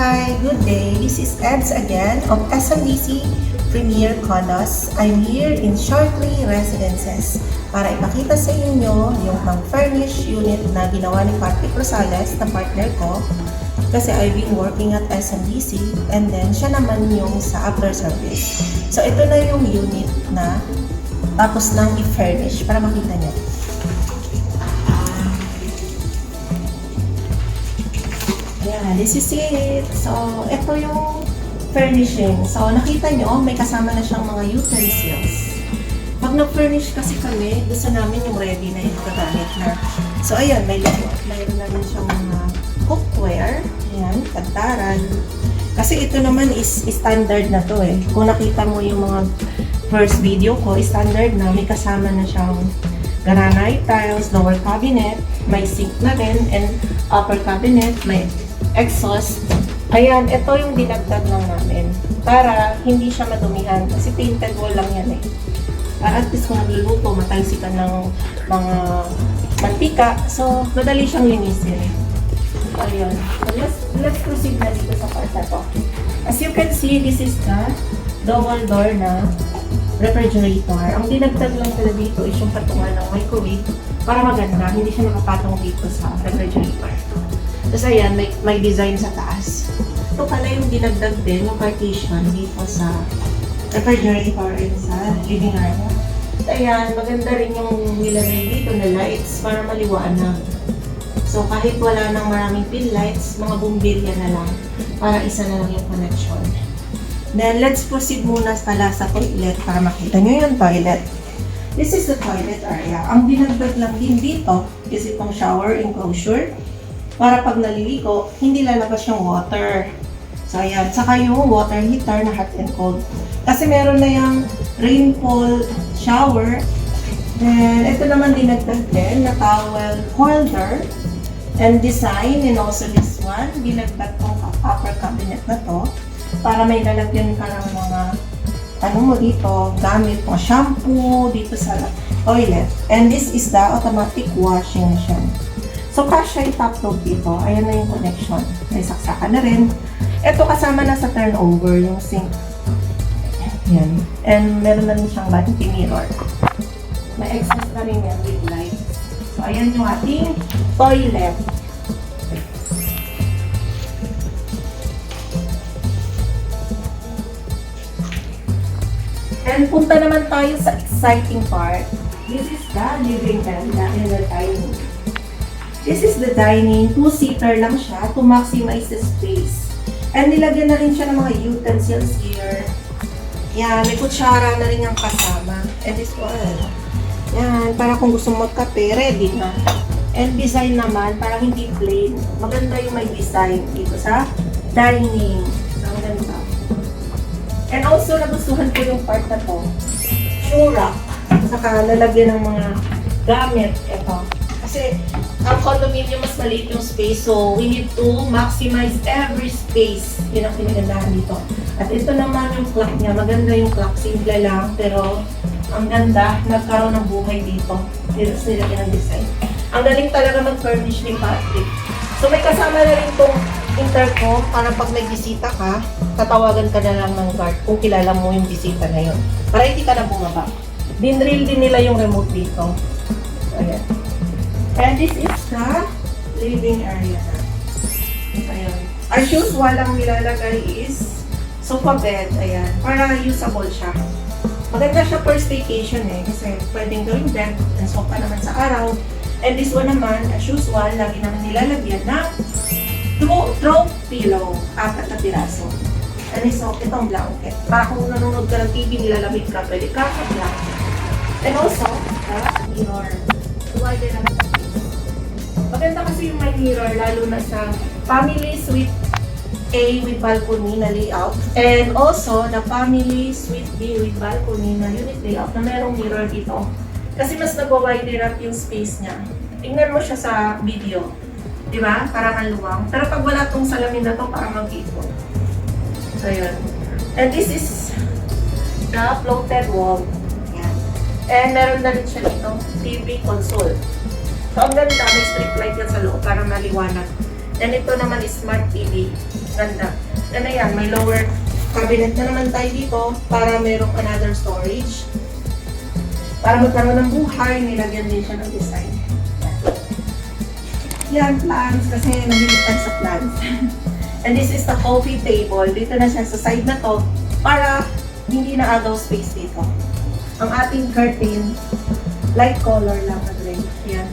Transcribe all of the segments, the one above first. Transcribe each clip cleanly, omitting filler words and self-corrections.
Hi, good day. This is Eds again of SMDC Premier Condos. I'm here in Shortly Residences para ipakita sa inyo yung pang-furnish unit na ginawa ni Patrick Rosales na partner ko kasi I've been working at SMDC and then siya naman yung sa after service. So ito na yung unit na tapos nang i-furnish para makita nyo. Yeah, this is it. So, ito yung furnishing. So, nakita nyo, may kasama na siyang mga utensils. Pag na-furnish kasi kami, gusto namin yung ready na yung gagamit na. So, ayan, mayroon na rin siyang mga cookware. Ayan, kantaran. Kasi ito naman is standard na to eh. Kung nakita mo yung mga first video ko, standard na. May kasama na siyang granite tiles, lower cabinet, may sink na rin, and upper cabinet, may exhaust. Ayan, ito yung dinagdag lang namin para hindi siya madumihan kasi painted wall lang yan eh. Para at least kung nagluluto, matalsikan ng mga mantika, so madali siyang linisin. Ayan. So, let's proceed na dito sa part na to. As you can see, this is the double door na refrigerator. Ang dinagdag lang pala dito is yung patungan ng microwave para maganda, hindi siya nakapatong dito sa refrigerator. Tapos ayan, may design sa taas. Ito pala yung dinagdag din, yung partition dito sa refrigerator and sa living area. At ayan, maganda rin yung nilagay dito na lights para maliwanag. So kahit wala nang maraming pin lights, mga bumbilya na lang para isa na lang yung connection. Then let's proceed muna pala sa toilet para makita nyo yung toilet. This is the toilet area. Ang dinagdag lang din dito is itong shower enclosure para pag naliligo, hindi lalabas yung water. So ayan, saka yung water heater na hot and cold. Kasi meron na yung rainfall shower. Then ito naman dinagdag din na towel holder and design, and also this one, dinagdag tong upper cabinet na to para may lalagyan ka ng mga ano mo dito, gamit mo shampoo dito sa toilet. And this is the automatic washing machine. So, kasya yung top load dito. Ayan na yung connection. May saksakan na rin. Ito kasama na sa turnover, yung sink. Ayan. And meron na rin siyang vanity mirror. May exhaust na rin yan with light. So, ayan yung ating toilet. And punta naman tayo sa exciting part. This is the living area and the dining. This is the dining. Two-seater lang siya to maximize the space. And nilagyan na rin siya ng mga utensils here. Yan, may kutsara na rin yung kasama. And this one. Yan, para kung gusto magkape, ready na. And design naman, para hindi plain. Maganda yung may design dito sa dining. So, maganda. And also, nagustuhan ko yung part na to. Shoe rack. Saka lalagyan ng mga gamit. Ito. Kasi, ang condominium mas maliit yung space. So, we need to maximize every space. Yun ang pinagandahan dito. At ito naman yung clock niya. Maganda yung clock. Simple lang. Pero, ang ganda. Nagkaroon ng buhay dito. Dito sila ng design. Ang galing talaga mag-furnish ni Patrick. So, may kasama na rin itong intercom para pag may bisita ka, tatawagan ka na lang ng guard kung kilala mo yung bisita na yun. Para hindi ka na bumaba. Dinrill din nila yung remote dito. So, ayan. And this is the living area na. Ayan. As usual, ang nilalagay is sofa bed. Ayan. Para usable siya. Maganda siya for staycation eh. Kasi pwedeng gawing bed and sofa naman sa araw. And this one naman, as usual, lagi naman nilalagyan na throw pillow. 4 na piraso. And so, itong blanket. Para kung nanonood ka ng TV, nilalamig ka, pwede ka sa blanket. And also, the mirror. Wide na naman. Maganda kasi yung may mirror, lalo na sa family suite A with balcony na layout. And also, the family suite B with balcony na unit layout na merong mirror dito. Kasi mas nag-widen up yung space niya. Tingnan mo siya sa video. Diba? Para maluwang. Pero pag wala tong salamin na to, para mag-ipon. So, yun. And this is the floated wall. Yan. And meron na rin siya dito, TV console. So, ang ganda, may strip light yan sa loob para maliwanag. And ito naman is smart TV. Ganda. Ganda yan. May lower cabinet na naman tayo dito para merong another storage. Para magkaroon ng buhay, nilagyan din siya ng design. Yan, plants. Kasi nagilitan sa plants. And this is the coffee table. Dito na siya sa side na to para hindi na agaw space dito. Ang ating curtain, light color lang na gray. Yan.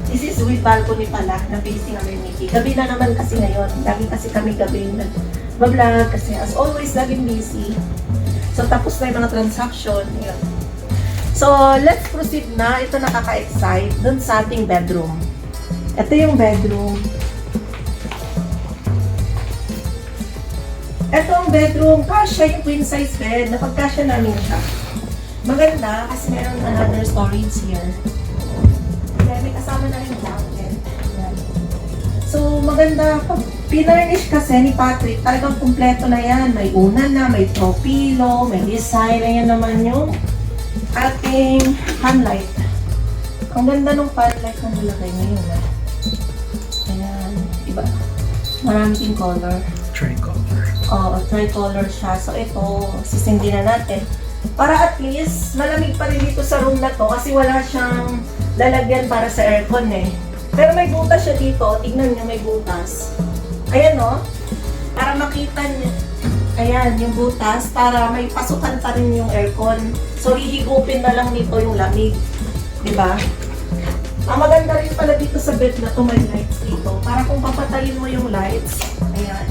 This is with balcony pala na facing amenity. Gabi na naman kasi ngayon. Lagi kasi kami gabi nag-vlog kasi as always laging busy. So tapos na yung mga transaction. Yan. So let's proceed na. Ito nakaka-excite dun sa ating bedroom. Ito yung bedroom. Ito ang bedroom. Kasya yung queen size bed. Napagkasya namin siya. Maganda kasi meron another storage here. May kasama na rin blanket. Yan. So maganda. Pag pinarnish kasi ni Patrick, talagang kumpleto na yan. May unan na, may throw pillow, may design. Ayan naman yung ating fan light. Ang ganda ng fan light na nilagay ngayon. Ayan. Iba. Marami din color. Tricolor. Oo, tricolor siya. So ito, sisindi na natin. Para at least, malamig pa rin dito sa room na to kasi wala siyang lalagyan para sa aircon eh. Pero may butas siya dito. Tignan niyo, may butas. Ayan o. Para makita niyo. Ayan, yung butas. Para may pasukan pa rin yung aircon. So, hihigupin na lang nito yung lamig. Diba? Ang maganda rin pala dito sa bed na to, may lights dito. Para kung papatayin mo yung lights, ayan.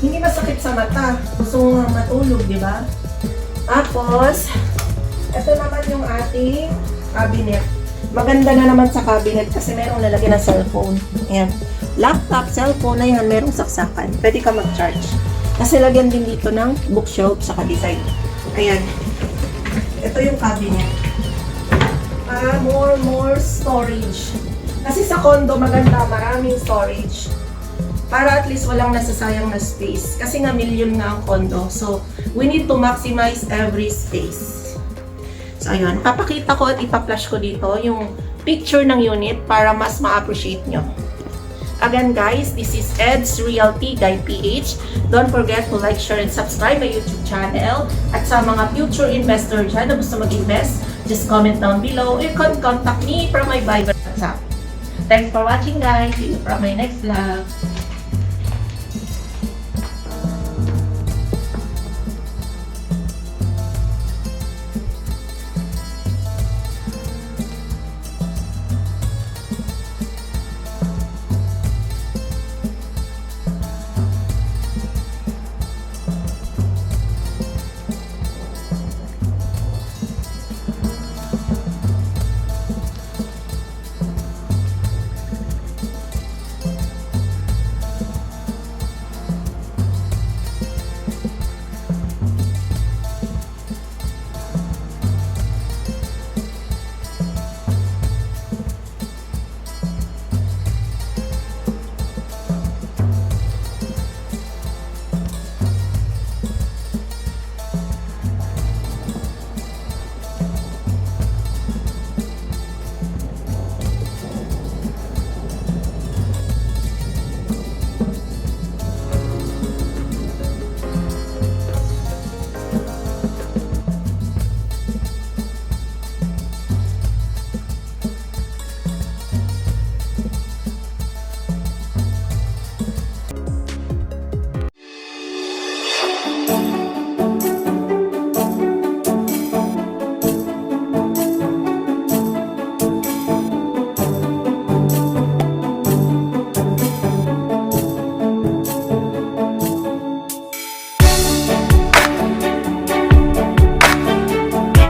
Hindi masakit sa mata. Gusto mo nga matulog, di ba? Tapos, ito naman yung ating cabinet. Maganda na naman sa cabinet kasi merong lalagyan ng cellphone. Ayan. Laptop, cellphone, ayan, merong saksakan. Pwede ka mag-charge. Kasi lagyan din dito ng bookshelf sa design. Ayan. Ito yung cabinet. More storage. Kasi sa condo, maganda, maraming storage. Para at least walang nasasayang na space. Kasi nga million nga ang condo. So, we need to maximize every space. So, ayun. Papakita ko at ipa-flash ko dito yung picture ng unit para mas ma-appreciate nyo. Again guys, this is Ed's Realty Guy PH. Don't forget to like, share, and subscribe my YouTube channel. At sa mga future investor dyan na gusto mag-invest, just comment down below. You can contact me from my Viber WhatsApp. Thanks for watching guys. See you from my next vlog.